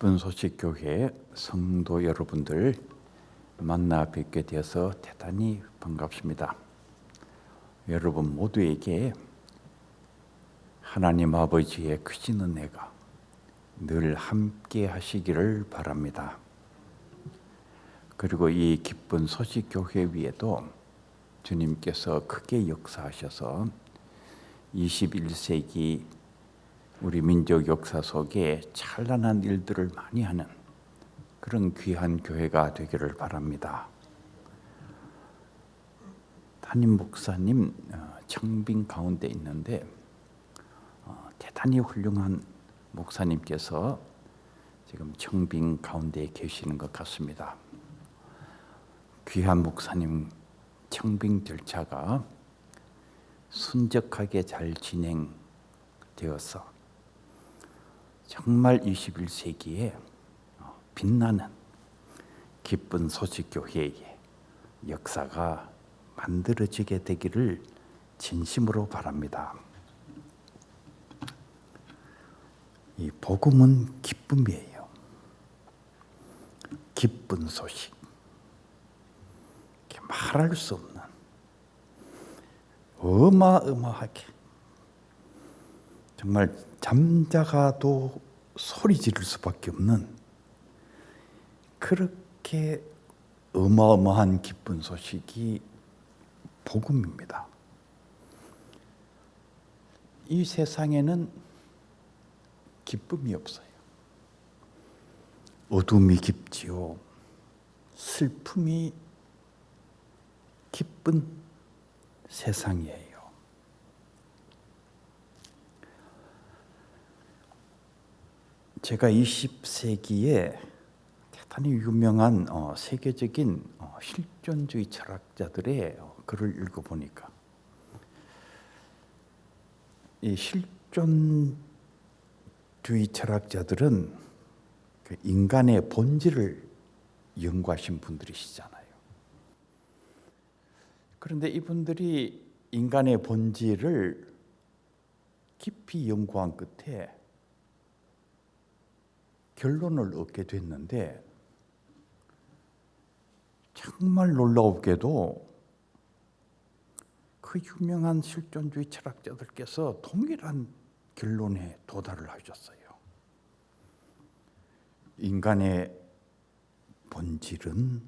기쁜 소식 교회 성도 여러분들 만나 뵙게 되어서 대단히 반갑습니다. 여러분 모두에게 하나님 아버지의 크신 은혜가 늘 함께 하시기를 바랍니다. 그리고 이 기쁜 소식 교회 위에도 주님께서 크게 역사하셔서 21세기 우리 민족 역사 속에 찬란한 일들을 많이 하는 그런 귀한 교회가 되기를 바랍니다. 담임 목사님 청빙 가운데 있는데 대단히 훌륭한 목사님께서 지금 청빙 가운데 계시는 것 같습니다. 귀한 목사님 청빙 절차가 순적하게 잘 진행되어서 정말 21세기에 빛나는 기쁜 소식 교회의 역사가 만들어지게 되기를 진심으로 바랍니다. 이 복음은 기쁨이에요. 기쁜 소식. 말할 수 없는 어마어마하게 정말 잠자가도 소리 지를 수밖에 없는 그렇게 어마어마한 기쁜 소식이 복음입니다. 이 세상에는 기쁨이 없어요. 어둠이 깊지요. 슬픔이 기쁜 세상이에요. 제가 20세기에 대단히 유명한 세계적인 실존주의 철학자들의 글을 읽어보니까 이 실존주의 철학자들은 인간의 본질을 연구하신 분들이시잖아요. 그런데 이분들이 인간의 본질을 깊이 연구한 끝에 결론을 얻게 됐는데 정말 놀라웠게도 그 유명한 실존주의 철학자들께서 동일한 결론에 도달을 하셨어요. 인간의 본질은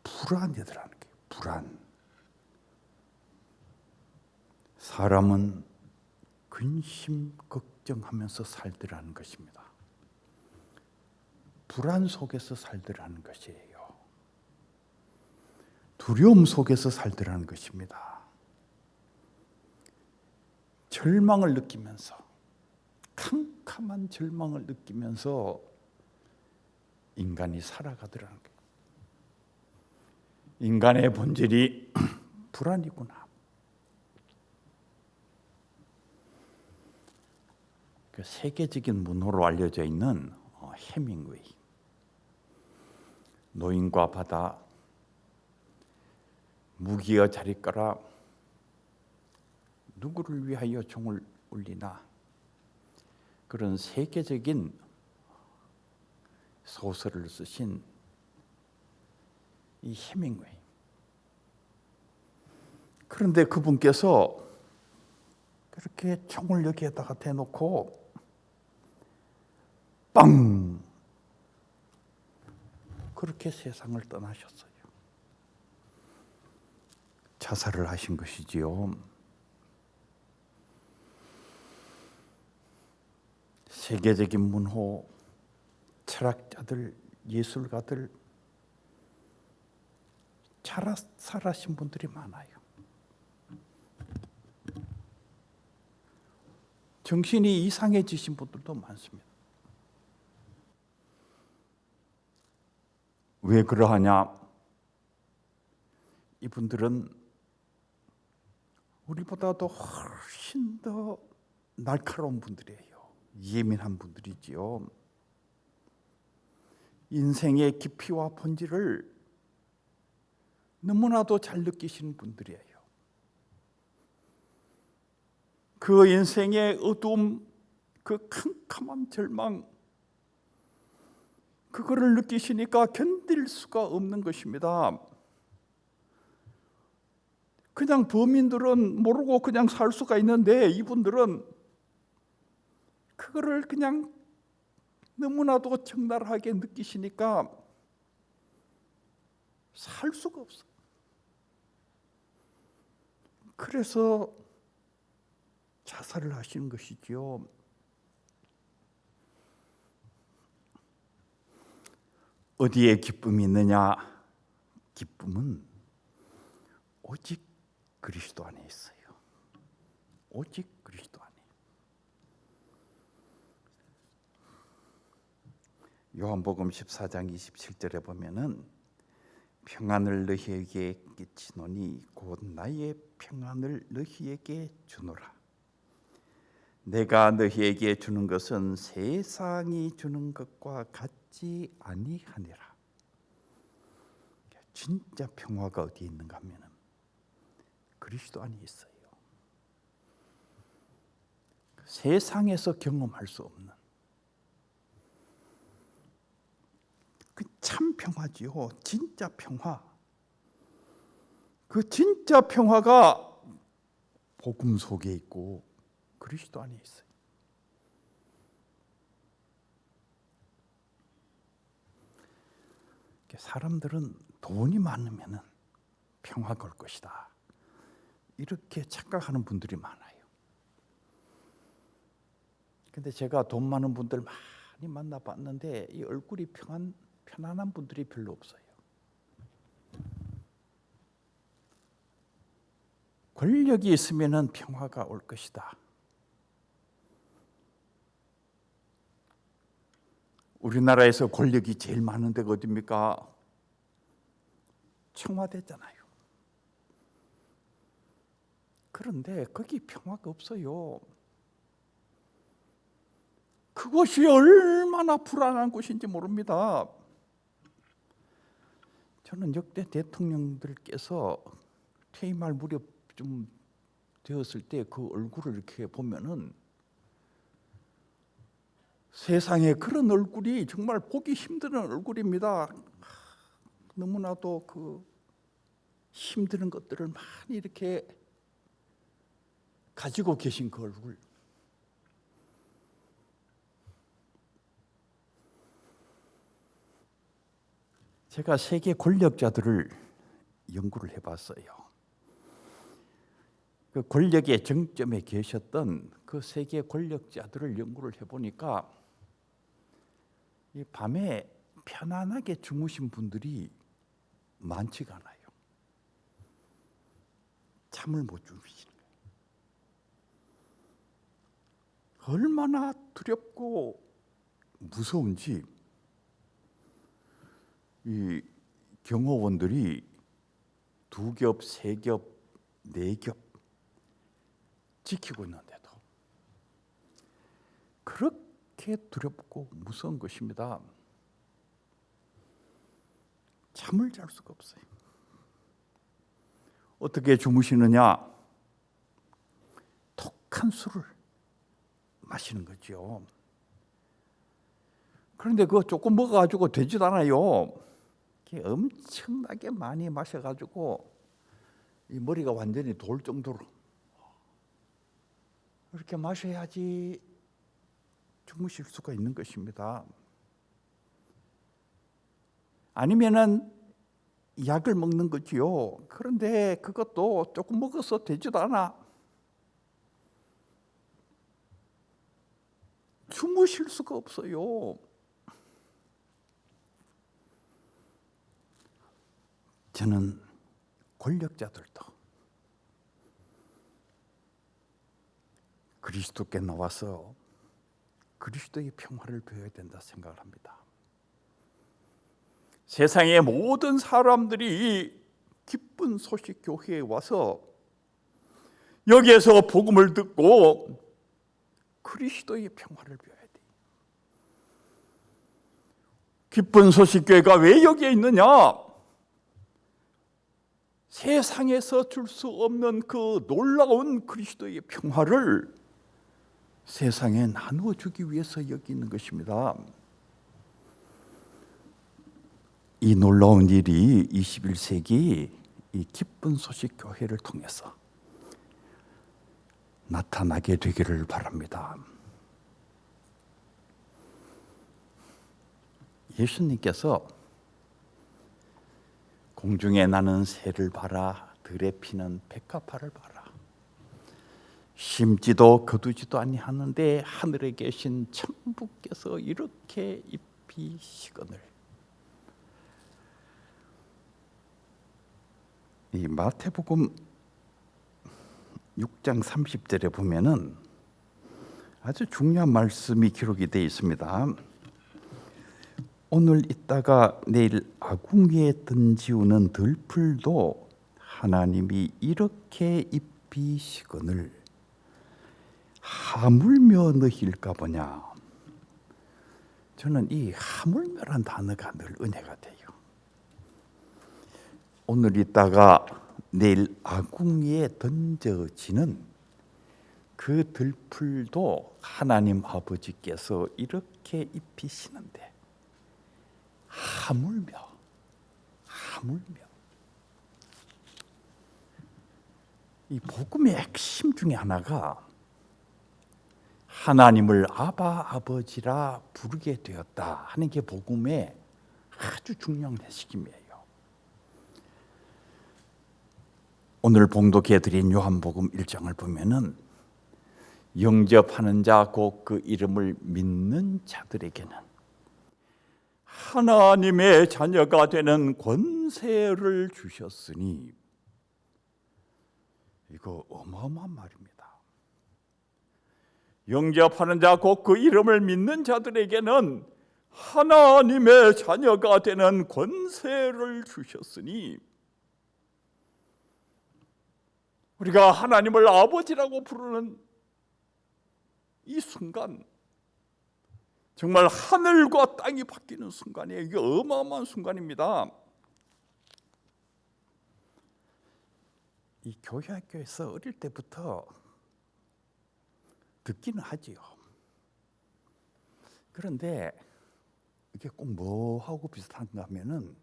불안이더라는 거예요. 불안. 사람은 근심, 걱정하면서 살더라는 것입니다. 불안 속에서 살더라는 것이에요. 두려움 속에서 살더라는 것입니다. 절망을 느끼면서, 캄캄한 절망을 느끼면서 인간이 살아가더라는 거예요. 인간의 본질이 불안이구나. 그 세계적인 문호로 알려져 있는 해밍웨이. 노인과 바다, 무기여 자리까라, 누구를 위하여 종을 울리나, 그런 세계적인 소설을 쓰신 이 해밍웨이. 그런데 그분께서 그렇게 총을 여기에다가 대놓고 빵! 그렇게 세상을 떠나셨어요. 자살을 하신 것이지요. 세계적인 문호, 철학자들, 예술가들, 자살하신 분들이 많아요. 정신이 이상해지신 분들도 많습니다. 왜 그러하냐? 이분들은 우리보다도 훨씬 더 날카로운 분들이에요. 예민한 분들이지요. 인생의 깊이와 본질을 너무나도 잘 느끼시는 분들이에요. 그 인생의 어두움, 그 캄캄한 절망, 그거를 느끼시니까 견딜 수가 없는 것입니다. 그냥 범인들은 모르고 그냥 살 수가 있는데 이분들은 그거를 그냥 너무나도 적나라하게 느끼시니까 살 수가 없어요. 그래서 자살을 하시는 것이지요. 어디에 기쁨이 있느냐? 기쁨은 오직 그리스도 안에 있어요. 오직 그리스도 안에. 요한복음 14장 27절에 보면은 평안을 너희에게 끼치노니 곧 나의 평안을 너희에게 주노라. 내가 너희에게 주는 것은 세상이 주는 것과 같지 아니하니라. 진짜 평화가 어디에 있는가 하면은 그리스도 안에 있어요. 세상에서 경험할 수 없는 그 참 평화지요. 진짜 평화. 그 진짜 평화가 복음 속에 있고 그리스도 안에 있어요. 사람들은 돈이 많으면 평화가 올 것이다, 이렇게 착각하는 분들이 많아요. 근데 제가 돈 많은 분들 많이 만나봤는데 이 얼굴이 편안한 분들이 별로 없어요. 권력이 있으면 평화가 올 것이다. 우리나라에서 권력이 제일 많은 데가 어디입니까? 청와대잖아요. 그런데 거기 평화가 없어요. 그것이 얼마나 불안한 곳인지 모릅니다. 저는 역대 대통령들께서 퇴임할 무렵 좀 되었을 때 그 얼굴을 이렇게 보면은 세상에 그런 얼굴이 정말 보기 힘든 얼굴입니다. 너무나도 그 힘든 것들을 많이 이렇게 가지고 계신 그 얼굴. 제가 세계 권력자들을 연구를 해봤어요. 그 권력의 정점에 계셨던 그 세계 권력자들을 연구를 해보니까 이 밤에 편안하게 주무신 분들이 많지가 않아요. 잠을 못 주무시는 거예요. 얼마나 두렵고 무서운지 이 경호원들이 2겹, 3겹, 4겹 지키고 있는데도 그렇게 두렵고 무서운 것입니다. 잠을 잘 수가 없어요. 어떻게 주무시느냐? 독한 술을 마시는 거죠. 그런데 그거 조금 먹어가지고 되지도 않아요. 엄청나게 많이 마셔가지고 이 머리가 완전히 돌 정도로 이렇게 마셔야지 주무실 수가 있는 것입니다. 아니면은 약을 먹는 거지요. 그런데 그것도 조금 먹어서 되지도 않아. 주무실 수가 없어요. 저는 권력자들도 그리스도께 나와서 그리스도의 평화를 배워야 된다 생각을 합니다. 세상의 모든 사람들이 기쁜 소식 교회에 와서 여기에서 복음을 듣고 그리스도의 평화를 배워야 돼. 기쁜 소식 교회가 왜 여기에 있느냐? 세상에서 줄 수 없는 그 놀라운 그리스도의 평화를 세상에 나누어 주기 위해서 여기 있는 것입니다. 이 놀라운 일이 21세기 이 기쁜 소식 교회를 통해서 나타나게 되기를 바랍니다. 예수님께서 공중에 나는 새를 봐라, 들에 피는 백합화를 봐라. 심지도 거두지도 아니하는데 하늘에 계신 천부께서 이렇게 입히시거늘. 이 마태복음 6장 30절에 보면은 아주 중요한 말씀이 기록이 되어 있습니다. 오늘 있다가 내일 아궁이에 던지우는 들풀도 하나님이 이렇게 입히시거늘 하물며 너희일까 보냐. 저는 이 하물며란 단어가 늘 은혜가 돼요. 오늘 있다가 내일 아궁이에 던져지는 그 들풀도 하나님 아버지께서 이렇게 입히시는데 하물며 이 복음의 핵심 중에 하나가 하나님을 아바 아버지라 부르게 되었다 하는 게 복음의 아주 중요한 핵심이에요. 오늘 봉독해 드린 요한복음 1장을 보면은 영접하는 자 곧 그 이름을 믿는 자들에게는 하나님의 자녀가 되는 권세를 주셨으니, 이거 어마어마한 말입니다. 영접하는 자 곧 그 이름을 믿는 자들에게는 하나님의 자녀가 되는 권세를 주셨으니, 우리가 하나님을 아버지라고 부르는 이 순간 정말 하늘과 땅이 바뀌는 순간이에요. 이게 어마어마한 순간입니다. 이 교회 학교에서 어릴 때부터 듣기는 하지요. 그런데 이게 꼭 뭐하고 비슷한가 하면은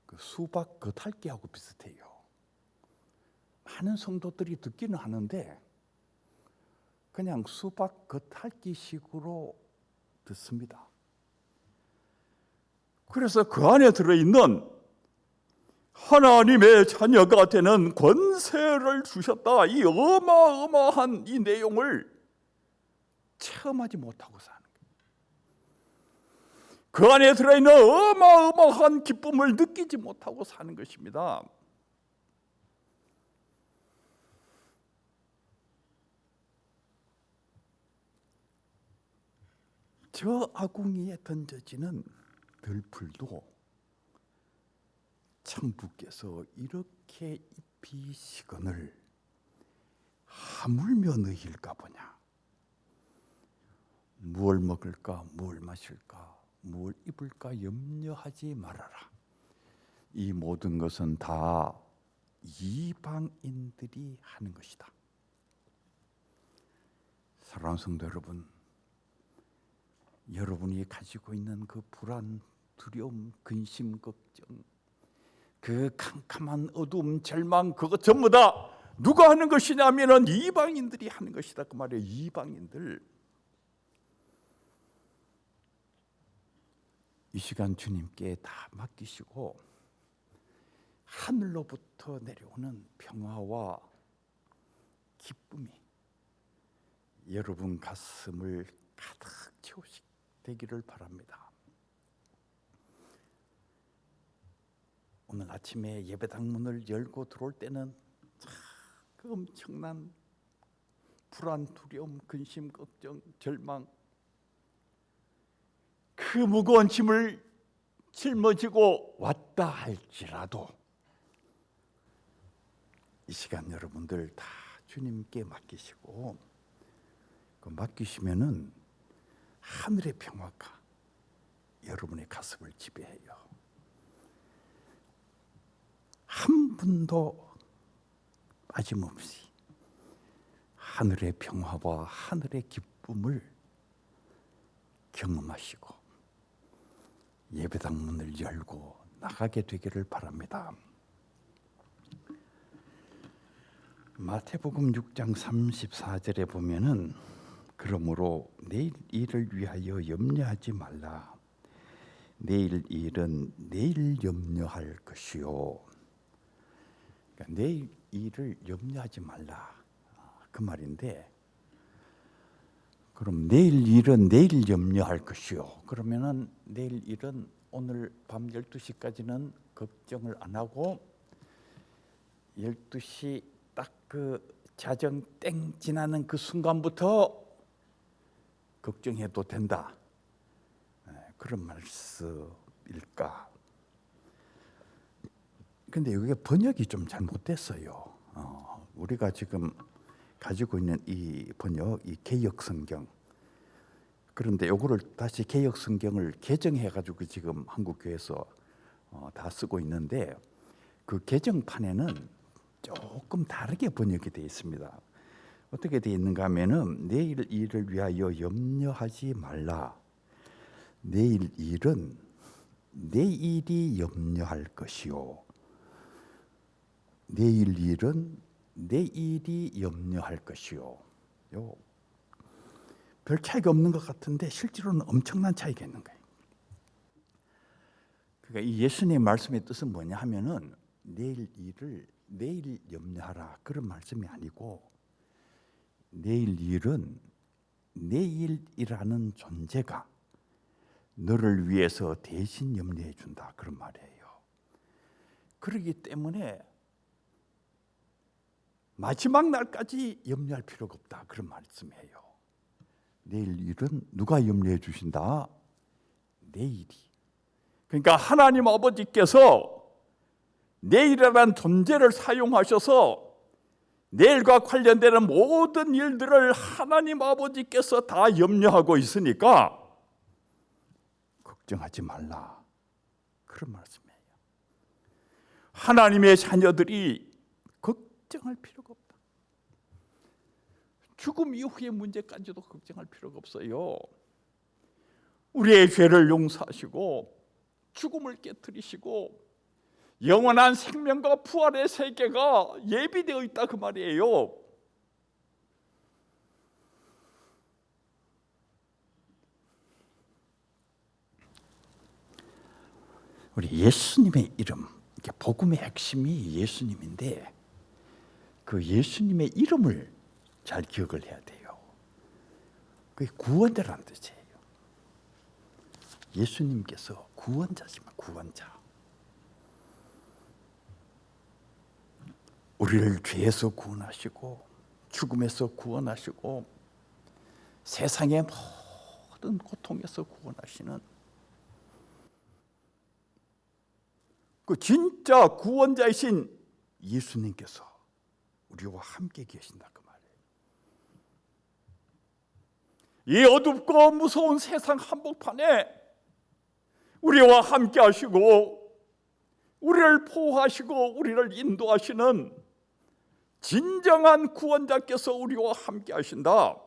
그 수박 겉핥기하고 비슷해요. 많은 성도들이 듣기는 하는데 그냥 수박 겉핥기식으로 듣습니다. 그래서 그 안에 들어있는 하나님의 자녀가 되는 권세를 주셨다, 이 어마어마한 이 내용을 체험하지 못하고 사는 거예요. 그 안에 들어있는 어마어마한 기쁨을 느끼지 못하고 사는 것입니다. 저 아궁이에 던져지는 들풀도 천부께서 이렇게 입히시거늘 하물며 너희일까 보냐. 무엇을 먹을까, 무엇을 마실까, 무엇을 입을까 염려하지 말아라. 이 모든 것은 다 이방인들이 하는 것이다. 사랑하는 성도 여러분, 여러분이 가지고 있는 그 불안, 두려움, 근심, 걱정, 그 캄캄한 어두움, 절망, 그거 전부 다 누가 하는 것이냐면은 이방인들이 하는 것이다 그 말이에요. 이방인들. 이 시간 주님께 다 맡기시고 하늘로부터 내려오는 평화와 기쁨이 여러분 가슴을 가득 채우시기를 바랍니다. 오늘 아침에 예배당 문을 열고 들어올 때는 그 엄청난 불안, 두려움, 근심, 걱정, 절망, 그 무거운 짐을 짊어지고 왔다 할지라도 이 시간 여러분들 다 주님께 맡기시고, 그 맡기시면은 하늘의 평화가 여러분의 가슴을 지배해요. 한 분도 빠짐없이 하늘의 평화와 하늘의 기쁨을 경험하시고 예배당 문을 열고 나가게 되기를 바랍니다. 마태복음 6장 34절에 보면은 그러므로 내일 일을 위하여 염려하지 말라. 내일 일은 내일 염려할 것이요. 그러니까 내일 일을 염려하지 말라 그 말인데, 그럼 내일 일은 내일 염려할 것이요. 그러면은 내일 일은 오늘 밤 12시까지는 걱정을 안 하고 12시 딱 그 자정 땡 지나는 그 순간부터 걱정해도 된다. 그런 말씀일까? 근데 이게 번역이 좀 잘못됐어요. 우리가 지금 가지고 있는 이 번역, 이 개역 성경. 그런데 요거를 다시 개역 성경을 개정해 가지고 지금 한국 교회에서 다 쓰고 있는데, 그 개정판에는 조금 다르게 번역이 되어 있습니다. 어떻게 되어 있는가 하면은 내일 일을 위하여 염려하지 말라. 내일 일은 내일이 염려할 것이요. 내일 일은 내일이 염려할 것이요. 별 차이가 없는 것 같은데 실제로는 엄청난 차이가 있는 거예요. 그러니까 이 예수님의 말씀의 뜻은 뭐냐 하면은 내일 일을 내일 염려하라 그런 말씀이 아니고, 내일 일은 내일이라는 존재가 너를 위해서 대신 염려해 준다 그런 말이에요. 그렇기 때문에 마지막 날까지 염려할 필요가 없다 그런 말씀이에요. 내일 일은 누가 염려해 주신다? 내일이. 그러니까 하나님 아버지께서 내일이라는 존재를 사용하셔서 내일과 관련되는 모든 일들을 하나님 아버지께서 다 염려하고 있으니까 걱정하지 말라 그런 말씀이에요. 하나님의 자녀들이 걱정할 필요가 없다. 죽음 이후의 문제까지도 걱정할 필요가 없어요. 우리의 죄를 용서하시고 죽음을 깨뜨리시고 영원한 생명과 부활의 세계가 예비되어 있다 그 말이에요. 우리 예수님의 이름, 이게 복음의 핵심이 예수님인데 그 예수님의 이름을 잘 기억을 해야 돼요. 그게 구원자라는 뜻이에요. 예수님께서 구원자시면 구원자. 우리를 죄에서 구원하시고 죽음에서 구원하시고 세상의 모든 고통에서 구원하시는 그 진짜 구원자이신 예수님께서 우리와 함께 계신다 그 말이에요. 이 어둡고 무서운 세상 한복판에 우리와 함께 하시고 우리를 보호하시고 우리를 인도하시는 진정한 구원자께서 우리와 함께 하신다.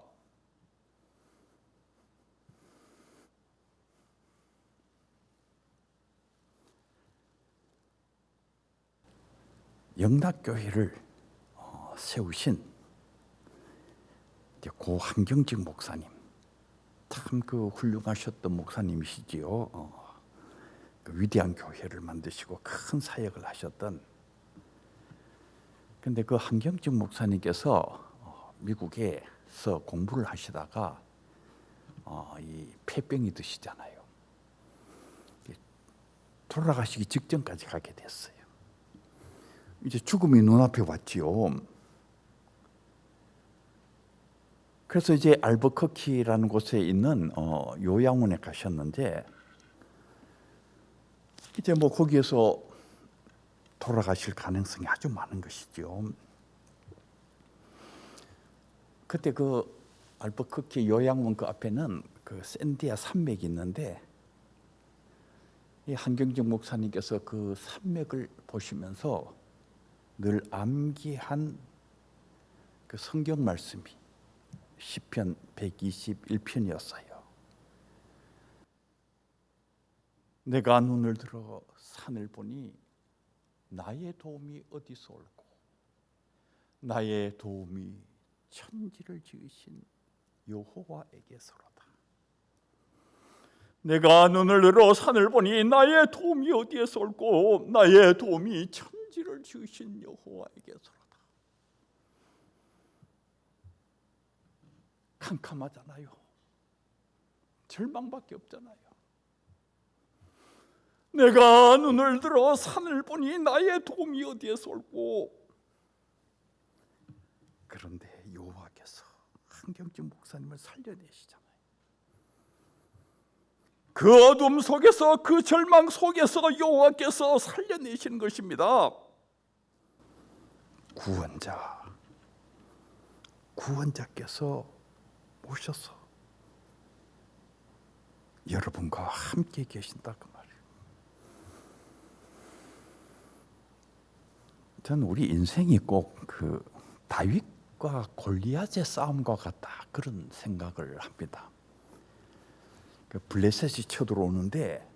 영락교회를 세우신 고 한경직 목사님, 참 그 훌륭하셨던 목사님이시지요. 그 위대한 교회를 만드시고 큰 사역을 하셨던. 근데 그 한경직 목사님께서 미국에서 공부를 하시다가 이 폐병이 드시잖아요. 돌아가시기 직전까지 가게 됐어요. 이제 죽음이 눈앞에 왔지요. 그래서 이제 알버커키라는 곳에 있는 요양원에 가셨는데 이제 뭐 거기에서 돌아가실 가능성이 아주 많은 것이죠. 그때 그 알버커키 요양원 그 앞에는 그 샌디아 산맥이 있는데 이 한경직 목사님께서 그 산맥을 보시면서 늘 암기한 그 성경 말씀이 시편 121편이었어요. 내가 눈을 들어 산을 보니 나의 도움이 어디서 올고 나의 도움이 천지를 지으신 여호와에게서로다. 내가 눈을 들어 산을 보니 나의 도움이 어디에서 올고 나의 도움이 천지를 지으신 여호와에게서로다. 캄캄하잖아요. 절망밖에 없잖아요. 내가 눈을 들어 산을 보니 나의 도움이 어디에서 올고, 그런데 여호와께서 한경진 목사님을 살려내시잖아요. 그 어둠 속에서, 그 절망 속에서 여호와께서 살려내시는 것입니다. 구원자께서 오셔서 여러분과 함께 계신다 그 말이에요. 저는 우리 인생이 꼭 그 다윗과 골리앗의 싸움과 같다, 그런 생각을 합니다. 그 블레셋이 쳐들어오는데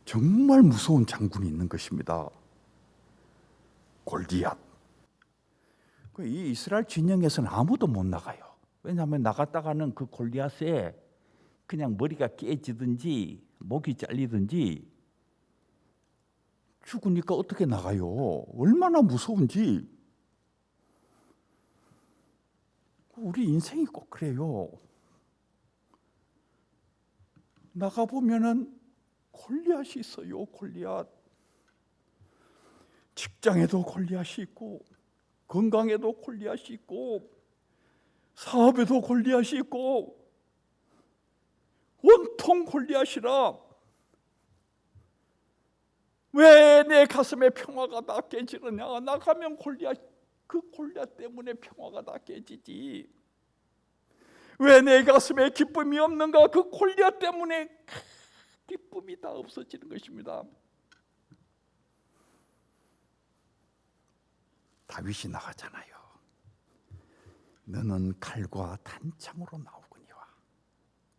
정말 무서운 장군이 있는 것입니다. 골리앗. 이 이스라엘 진영에서는 아무도 못 나가요. 왜냐하면 나갔다가는 그 골리앗에 그냥 머리가 깨지든지 목이 잘리든지 죽으니까 어떻게 나가요? 얼마나 무서운지. 우리 인생이 꼭 그래요. 나가보면은 골리앗이 있어요. 골리앗. 직장에도 골리앗이 있고, 건강에도 골리앗이 있고, 사업에도 골리앗이 있고, 온통 골리앗이라 왜 내 가슴에 평화가 다 깨지느냐? 나가면 골리앗, 그 골리앗 때문에 평화가 다 깨지지. 왜 내 가슴에 기쁨이 없는가? 그 골리앗 때문에 기쁨이 다 없어지는 것입니다. 다윗이 나가잖아요. 너는 칼과 단창으로 나오거니와.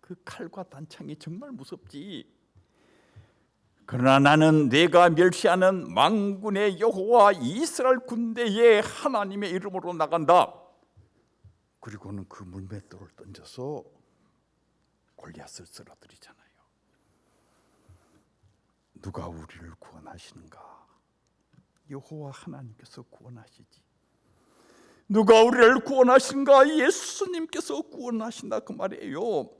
그 칼과 단창이 정말 무섭지. 그러나 나는 내가 멸시하는 만군의 여호와 이스라엘 군대의 하나님의 이름으로 나간다. 그리고는 그 물맷돌을 던져서 골리앗을 쓰러뜨리잖아요. 누가 우리를 구원하시는가? 여호와 하나님께서 구원하시지. 누가 우리를 구원하신가? 예수님께서 구원하신다 그 말이에요.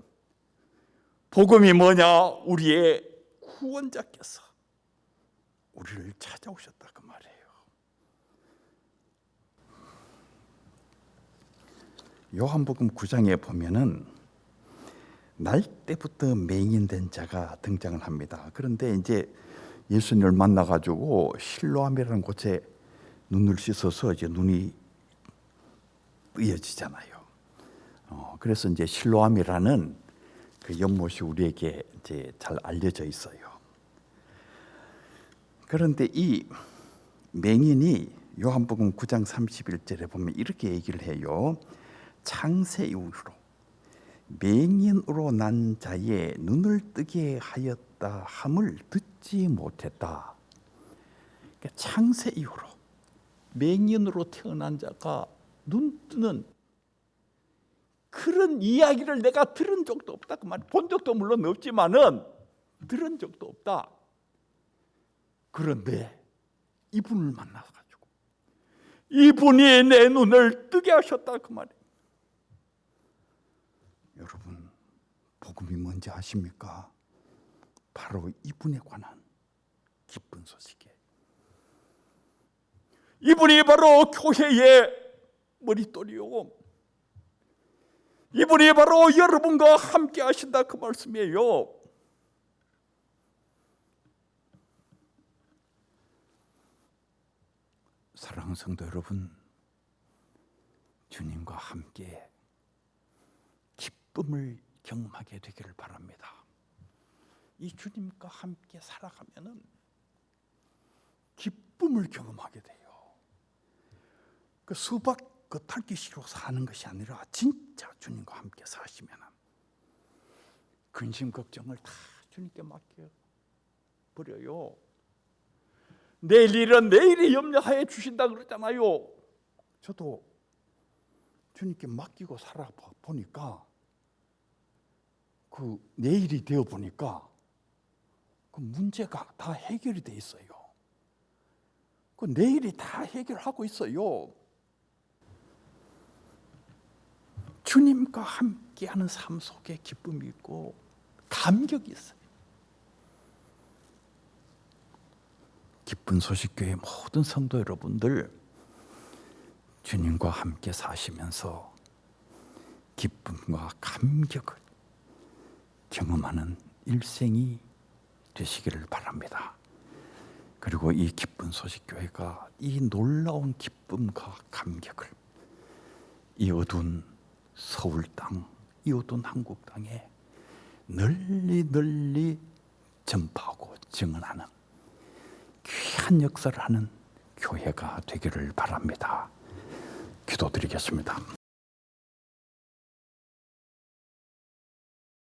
복음이 뭐냐? 우리의 구원자께서 우리를 찾아오셨다 그 말이에요. 요한복음 9장에 보면은 날 때부터 맹인된 자가 등장을 합니다. 그런데 이제 예수님을 만나가지고 실로암이라는 곳에 눈을 씻어서 이제 눈이 뜨여지잖아요. 그래서 이제 실로암이라는 그 연못이 우리에게 이제 잘 알려져 있어요. 그런데 이 맹인이 요한복음 9장 31절에 보면 이렇게 얘기를 해요. 창세 이후로 맹인으로 난 자의 눈을 뜨게 하였다 함을 듣지 못했다. 그러니까 창세 이후로 맹인으로 태어난 자가 눈 뜨는 그런 이야기를 내가 들은 적도 없다 그 말. 본 적도 물론 없지만은 들은 적도 없다. 그런데 이분을 만나가지고 이분이 내 눈을 뜨게 하셨다 그 말이에요. 여러분, 복음이 뭔지 아십니까? 바로 이분에 관한 기쁜 소식이에요. 이분이 바로 교회의 머릿돌이요. 이분이 바로 여러분과 함께 하신다 그 말씀이에요. 사랑하는 성도 여러분, 주님과 함께 기쁨을 경험하게 되기를 바랍니다. 이 주님과 함께 살아가면은 기쁨을 경험하게 돼요. 그 수박 겉핥기식으로 사는 것이 아니라 진짜 주님과 함께 사시면은 근심 걱정을 다 주님께 맡겨 버려요. 내일 일은 내일이 염려하여 주신다 그러잖아요. 저도 주님께 맡기고 살아보니까 그 내일이 되어 보니까 그 문제가 다 해결이 돼 있어요. 그 내일이 다 해결하고 있어요. 주님과 함께하는 삶 속에 기쁨이 있고 감격이 있어요. 기쁜 소식교회 모든 성도 여러분들, 주님과 함께 사시면서 기쁨과 감격을 경험하는 일생이 되시기를 바랍니다. 그리고 이 기쁜 소식교회가 이 놀라운 기쁨과 감격을 이 어두운 서울 땅, 이 어두운 한국 땅에 널리 전파하고 증언하는 귀한 역사를 하는 교회가 되기를 바랍니다. 기도드리겠습니다.